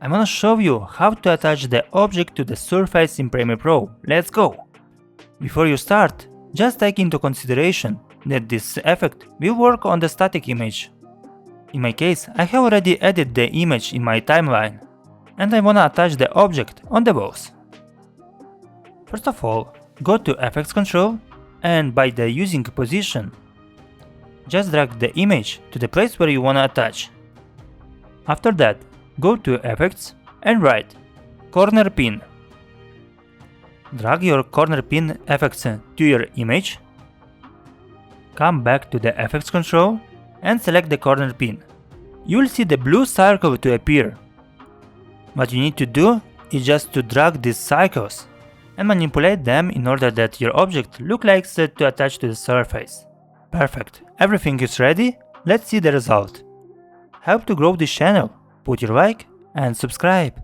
I wanna show you how to attach the object to the surface in Premiere Pro. Let's go! Before you start, just take into consideration that this effect will work on the static image. In my case, I have already added the image in my timeline, and I wanna attach the object on the walls. First of all, go to Effects Control, and by the using position, just drag the image to the place where you wanna attach. After that, go to Effects and write Corner Pin. Drag your corner pin effects to your image. Come back to the Effects Control and select the corner pin. You will see the blue circle to appear. What you need to do is just to drag these circles and manipulate them in order that your object looks like set to attach to the surface. Perfect, everything is ready, let's see the result. Help to grow this channel, put your like and subscribe.